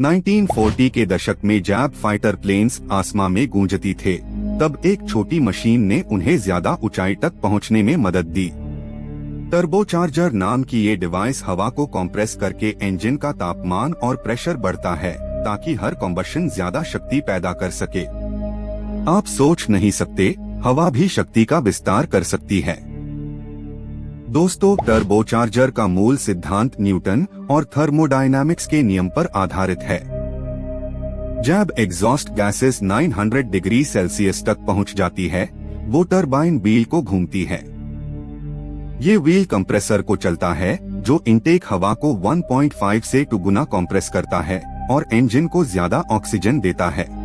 1940 के दशक में जब फाइटर प्लेन्स आसमां में गूंजती थे, तब एक छोटी मशीन ने उन्हें ज्यादा ऊंचाई तक पहुंचने में मदद दी। टर्बोचार्जर नाम की ये डिवाइस हवा को कंप्रेस करके इंजन का तापमान और प्रेशर बढ़ता है ताकि हर कंबशन ज्यादा शक्ति पैदा कर सके। आप सोच नहीं सकते, हवा भी शक्ति का विस्तार कर सकती है। दोस्तों, टर्बोचार्जर का मूल सिद्धांत न्यूटन और थर्मोडायनामिक्स के नियम पर आधारित है। जब एग्जॉस्ट गैसेस 900 डिग्री सेल्सियस तक पहुंच जाती है, वो टरबाइन व्हील को घूमती है। ये व्हील कंप्रेसर को चलता है, जो इनटेक हवा को 1.5 से 2 गुना कंप्रेस करता है और इंजन को ज्यादा ऑक्सीजन देता है।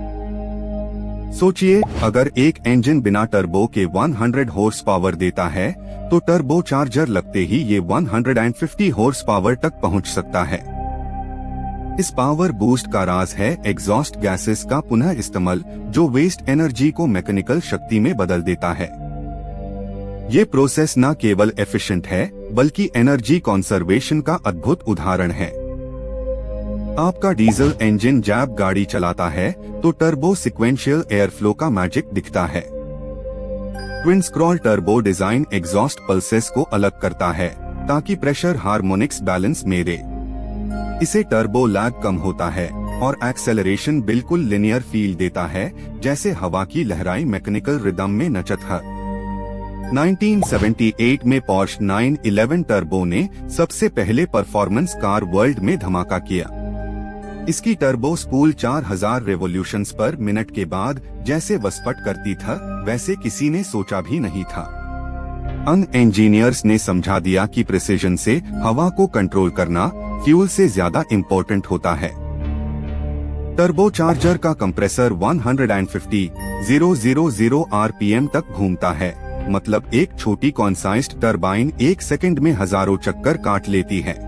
सोचिए, अगर एक इंजन बिना टर्बो के 100 हॉर्स पावर देता है, तो टर्बोचार्जर लगते ही ये 150 हॉर्स पावर तक पहुंच सकता है। इस पावर बूस्ट का राज है एग्जॉस्ट गैसेस का पुनः इस्तेमाल, जो वेस्ट एनर्जी को मैकेनिकल शक्ति में बदल देता है। ये प्रोसेस न केवल एफिशिएंट है, बल्कि एनर्जी कंजर्वेशन का अद्भुत उदाहरण है। आपका डीजल इंजन जब गाड़ी चलाता है, तो टर्बो सीक्वेंशियल एयरफ्लो का मैजिक दिखता है। Twin scroll turbo design exhaust pulses को अलग करता है ताकि प्रेशर हार्मोनिक्स बैलेंस में रहे। इसे टर्बो लैग कम होता है और एक्सेलरेशन बिल्कुल लिनियर फील देता है, जैसे हवा की लहराई मैकेनिकल रिदम में नचत है। 1978 में पोर्श 911 टर्बो ने सबसे पहले परफॉर्मेंस कार वर्ल्ड में धमाका किया। इसकी टर्बो स्पूल 4000 रेवोल्यूशंस पर मिनट के बाद जैसे वस्पट करती था, वैसे किसी ने सोचा भी नहीं था। इंजीनियर्स ने समझा दिया कि प्रिसिजन से हवा को कंट्रोल करना फ्यूल से ज्यादा इम्पोर्टेंट होता है। टर्बोचार्जर का कंप्रेसर 150,000 आरपीएम तक घूमता है, मतलब एक छोटी कॉन्साइज्ड टरबाइन 1 सेकंड में हजारों चक्कर काट लेती है।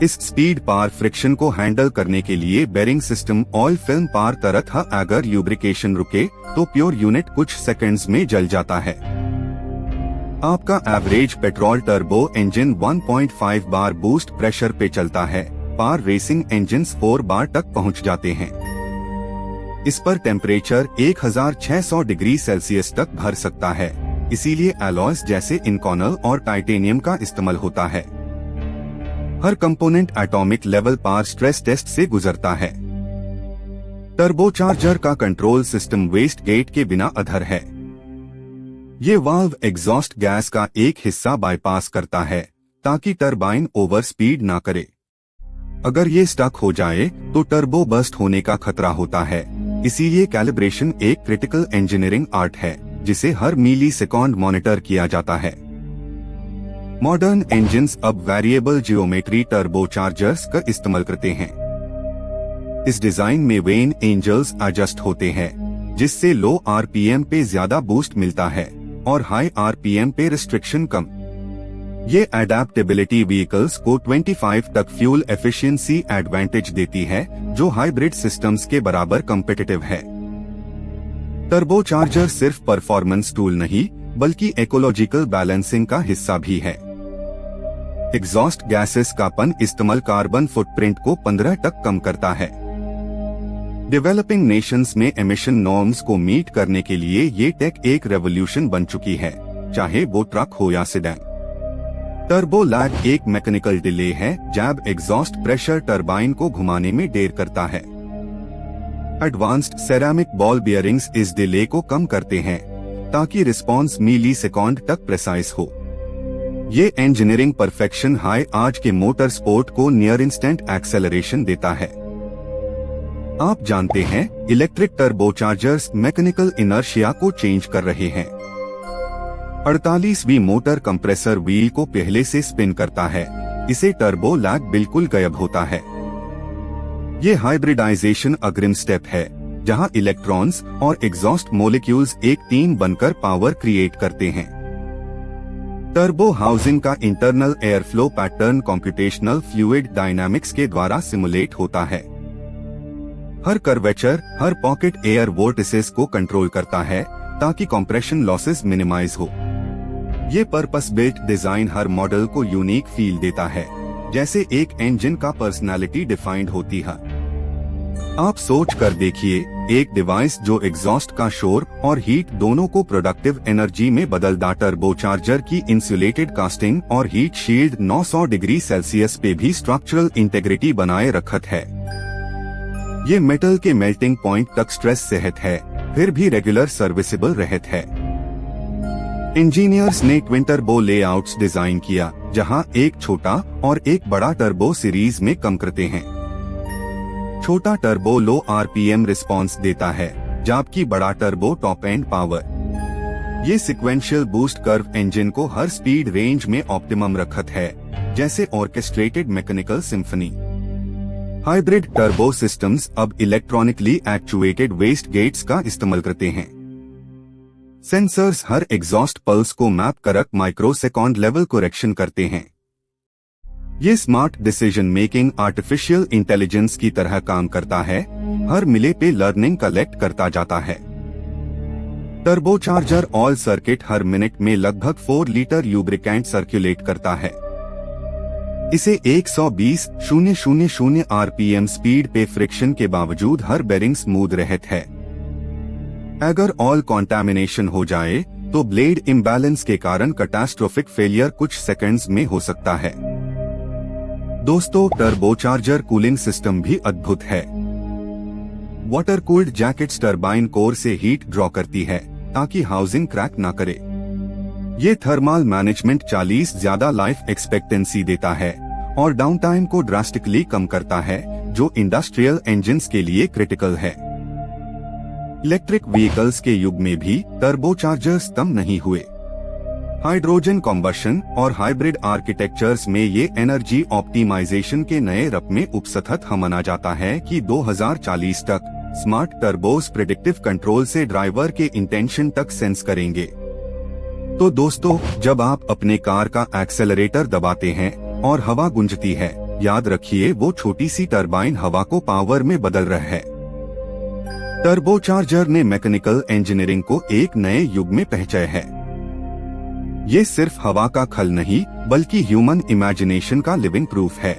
इस स्पीड पार फ्रिक्शन को हैंडल करने के लिए बेरिंग सिस्टम ऑयल फिल्म पार तरत है। अगर ल्यूब्रिकेशन रुके तो प्योर यूनिट कुछ सेकंड्स में जल जाता है। आपका एवरेज पेट्रोल टर्बो इंजन 1.5 बार बूस्ट प्रेशर पे चलता है, पार रेसिंग इंजन्स 4 बार तक पहुंच जाते हैं। इस पर टेम्परेचर 1600 डिग्री सेल्सियस तक भर सकता है, इसीलिए एलॉयज जैसे इनकॉनल और टाइटेनियम का इस्तेमाल होता है। हर कंपोनेंट एटॉमिक लेवल पार स्ट्रेस टेस्ट से गुजरता है। टर्बोचार्जर का कंट्रोल सिस्टम वेस्ट गेट के बिना अधर है। ये वाल्व एग्जॉस्ट गैस का एक हिस्सा बाईपास करता है ताकि टरबाइन ओवर स्पीड ना करे। अगर ये स्टक हो जाए तो टर्बो बस्ट होने का खतरा होता है। इसीलिए कैलिब्रेशन एक क्रिटिकल इंजीनियरिंग आर्ट है, जिसे हर मिली सेकंड मॉनिटर किया जाता है। मॉडर्न इंजन्स अब वेरिएबल जियोमेट्री टर्बोचार्जर्स का इस्तेमाल करते हैं। इस डिजाइन में वेन एंजल्स एडजस्ट होते हैं, जिससे लो आरपीएम पे ज्यादा बूस्ट मिलता है और हाई आरपीएम पे रिस्ट्रिक्शन कम। ये एडेप्टेबिलिटी व्हीकल्स को 25 तक फ्यूल एफिशिएंसी एडवांटेज देती है, जो हाइब्रिड सिस्टम्स के बराबर कॉम्पिटिटिव है। टर्बोचार्जर सिर्फ परफॉर्मेंस टूल नहीं, बल्कि इकोलॉजिकल बैलेंसिंग का हिस्सा भी है। एग्जॉस्ट गैसेस का पन इस्तेमाल कार्बन फुटप्रिंट को 15 तक कम करता है। डेवलपिंग नेशंस में एमिशन नॉर्म्स को मीट करने के लिए ये टेक एक रेवोल्यूशन बन चुकी है, चाहे वो ट्रक हो या सेडान। टर्बो लैग एक मैकेनिकल डिले है जब एग्जॉस्ट प्रेशर टरबाइन को घुमाने में देर करता है। एडवांस्ड सेरामिक बॉल बियरिंग्स इस डिले को कम करते हैं ताकि रिस्पॉन्स मिली सेकंड तक प्रेसाइज हो। ये इंजीनियरिंग परफेक्शन हाई आज के मोटर स्पोर्ट को नियर इंस्टेंट एक्सेलरेशन देता है। आप जानते हैं, इलेक्ट्रिक टर्बोचार्जर्स मैकेनिकल इनर्शिया को चेंज कर रहे हैं। 48वीं मोटर कंप्रेसर व्हील को पहले से स्पिन करता है, इसे टर्बो लैग बिल्कुल गायब होता है। ये हाइब्रिडाइजेशन अग्रिम स्टेप है, जहां इलेक्ट्रॉन्स और एग्जॉस्ट मॉलिक्यूल्स एक टीम बनकर पावर क्रिएट करते हैं। टर्बो हाउसिंग का internal air flow pattern computational fluid dynamics के द्वारा सिमुलेट होता है। हर कर्वेचर, हर पॉकेट एयर वोर्टिसेस को कंट्रोल करता है ताकि कंप्रेशन लॉसेस मिनिमाइज हो। ये पर्पस बिल्ट डिजाइन हर मॉडल को यूनिक फील देता है, जैसे एक इंजन का पर्सनालिटी डिफाइंड होती है। आप सोच कर देखिए, एक डिवाइस जो एग्जॉस्ट का शोर और हीट दोनों को प्रोडक्टिव एनर्जी में बदलता टर्बोचार्जर की इंसुलेटेड कास्टिंग और हीट शील्ड 900 डिग्री सेल्सियस पे भी स्ट्रक्चरल इंटेग्रिटी बनाए रखत है। ये मेटल के मेल्टिंग पॉइंट तक स्ट्रेस सहत है, फिर भी रेगुलर सर्विसेबल रहत है। इंजीनियर्स ने ट्विन टर्बो लेआउट्स डिजाइन किया, जहां एक छोटा और एक बड़ा टर्बो सीरीज में कम करते हैं। छोटा टर्बो लो आरपीएम रिस्पांस देता है, जबकि बड़ा टर्बो टॉप एंड पावर। ये सिक्वेंशियल बूस्ट कर्व इंजन को हर स्पीड रेंज में ऑप्टिमम रखत है, जैसे orchestrated mechanical symphony. Hybrid turbo systems अब इलेक्ट्रॉनिकली एक्चुएटेड वेस्ट गेट्स का इस्तेमाल करते हैं। सेंसर्स हर एग्जॉस्ट पल्स को मैप करक माइक्रोसेकंड लेवल करेक्शन करते हैं। ये smart decision making artificial intelligence की तरह काम करता है, हर मिले पे लर्निंग कलेक्ट करता जाता है। टर्बोचार्जर ऑयल सर्किट हर मिनट में लगभग 4 लीटर ल्यूब्रिकेंट सर्कुलेट करता है। इसे 120,000 आरपीएम स्पीड पे फ्रिक्शन के बावजूद हर बेरिंग स्मूथ रहत है। अगर ऑयल कॉन्टैमिनेशन हो जाए तो ब्लेड इम्बैलेंस के कारण कैटास्ट्रोफिक फेलियर कुछ सेकंड्स में हो सकता है। दोस्तों, टर्बोचार्जर कूलिंग सिस्टम भी अद्भुत है। Water cooled jackets turbine core से हीट ड्रॉ करती है ताकि हाउसिंग क्रैक ना करे। ये थर्मल मैनेजमेंट 40 ज्यादा लाइफ एक्सपेक्टेंसी देता है और डाउन टाइम को ड्रास्टिकली कम करता है, जो इंडस्ट्रियल इंजन्स के लिए क्रिटिकल है। इलेक्ट्रिक व्हीकल्स के युग में भी टर्बोचार्जर्स कम नहीं हुए। हाइड्रोजन कॉम्बशन और हाइब्रिड आर्किटेक्चर्स में ये एनर्जी ऑप्टिमाइजेशन के नए रप में उपसथत माना जाता है कि 2040 तक स्मार्ट टर्बोस प्रेडिक्टिव कंट्रोल से ड्राइवर के इंटेंशन तक सेंस करेंगे। तो दोस्तों, जब आप अपने कार का एक्सेलरेटर दबाते हैं और हवा गूंजती है, याद रखिए वो छोटी सी टरबाइन हवा को पावर में बदल रहा है। टर्बोचार्जर ने मैकेनिकल इंजीनियरिंग को एक नए युग में पहुंचाया है। ये सिर्फ हवा का खल नहीं, बल्कि ह्यूमन इमेजिनेशन का लिविंग प्रूफ है।